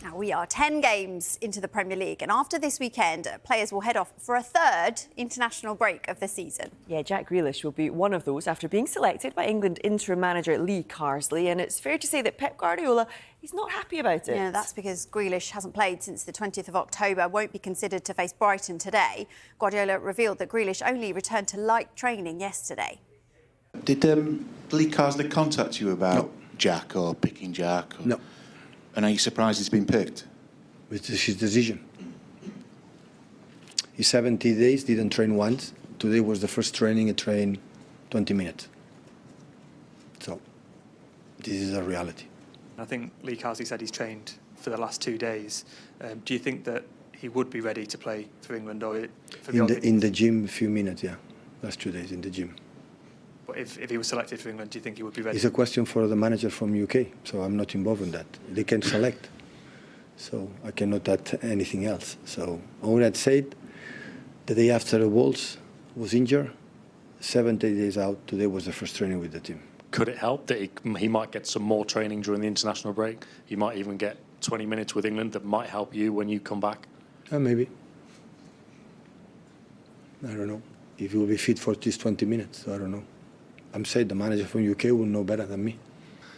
Now we are 10 games into the Premier League, and after this weekend, players will head off for a third international break of the season. Yeah, Jack Grealish will be one of those after being selected by England interim manager Lee Carsley, and it's fair to say that Pep Guardiola is not happy about it. Yeah, that's because Grealish hasn't played since the 20th of October, won't be considered to face Brighton today. Guardiola revealed that Grealish only returned to light training yesterday. Did Lee Carsley contact you about Jack or picking Jack? No. And are you surprised he's been picked? It's his decision. He 70 days, didn't train once. Today was the first training, he trained 20 minutes. So, this is a reality. I think Lee Carsley said he's trained for the last 2 days. Do you think that he would be ready to play for England or for the in the gym, a few minutes, yeah. Last 2 days in the gym. But if he was selected for England, do you think he would be ready? It's a question for the manager from UK, so I'm not involved in that. They can select, so I cannot add anything else. So all I'd said, the day after the Wolves was injured, 70 days out, today was the first training with the team. Could it help that he might get some more training during the international break? He might even get 20 minutes with England that might help you when you come back? Maybe. I don't know. If he will be fit for these 20 minutes, I don't know. I'm saying the manager from UK will know better than me.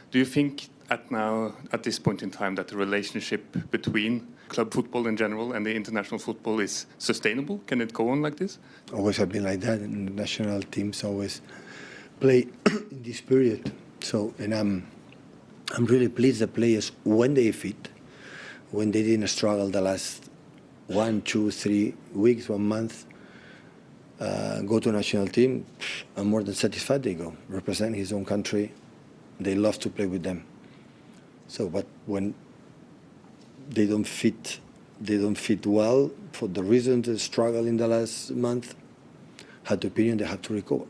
Do you think at this point in time, that the relationship between club football in general and the international football is sustainable? Can it go on like this? Always have been like that, and the national teams always play in this period. So, and I'm really pleased the players, when they fit, when they didn't struggle the last 1, 2, 3 weeks, 1 month, go to a national team, I'm more than satisfied they go. Represent his own country, they love to play with them. So, but when they don't fit well for the reasons they struggle in the last month, had the opinion they have to recover.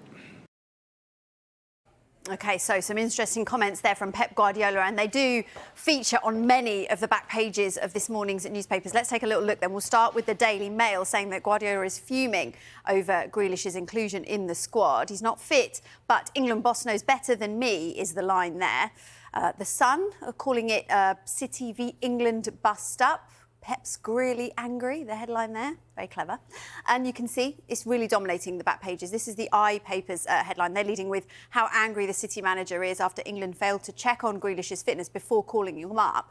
OK, so some interesting comments there from Pep Guardiola, and they do feature on many of the back pages of this morning's newspapers. Let's take a little look then. We'll start with the Daily Mail, saying that Guardiola is fuming over Grealish's inclusion in the squad. He's not fit, but England boss knows better than me, is the line there. The Sun are calling it City v England bust-up. Pep's really angry, the headline there. Very clever. And you can see it's really dominating the back pages. This is the paper's headline. They're leading with how angry the City manager is after England failed to check on Grealish's fitness before calling him up.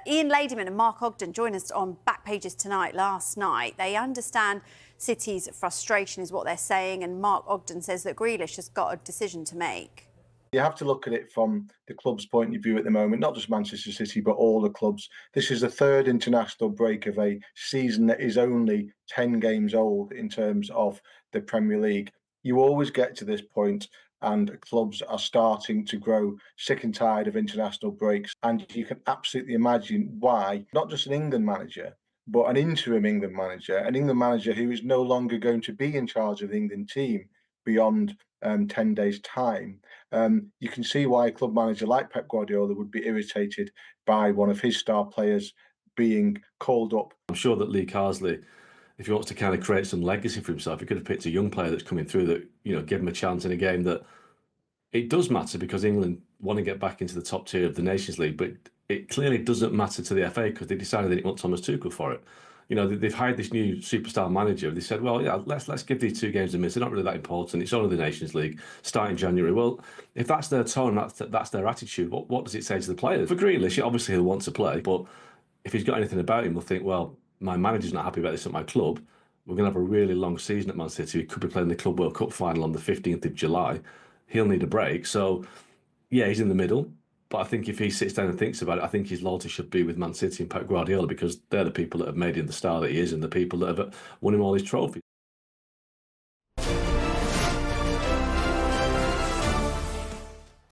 Ian Ladyman and Mark Ogden joined us on back pages tonight, last night. They understand City's frustration is what they're saying, and Mark Ogden says that Grealish has got a decision to make. You have to look at it from the club's point of view at the moment, not just Manchester City, but all the clubs. This is the third international break of a season that is only 10 games old in terms of the Premier League. You always get to this point and clubs are starting to grow sick and tired of international breaks. And you can absolutely imagine why, not just an England manager, but an interim England manager who is no longer going to be in charge of the England team beyond 10 days' time. You can see why a club manager like Pep Guardiola would be irritated by one of his star players being called up. I'm sure that Lee Carsley, if he wants to kind of create some legacy for himself, he could have picked a young player that's coming through that, you know, give him a chance in a game that it does matter because England want to get back into the top tier of the Nations League, but it clearly doesn't matter to the FA because they decided they didn't want Thomas Tuchel for it. You know, they've hired this new superstar manager. They said, well, yeah, let's give these 2 games a miss. They're not really that important. It's only the Nations League starting January. Well, if that's their tone, that's their attitude, what does it say to the players? For Grealish, obviously he'll want to play, but if he's got anything about him, we'll think, well, my manager's not happy about this at my club. We're going to have a really long season at Man City. We could be playing the Club World Cup final on the 15th of July. He'll need a break. So, yeah, he's in the middle. But I think if he sits down and thinks about it, I think his loyalty should be with Man City and Pep Guardiola because they're the people that have made him the star that he is and the people that have won him all his trophies.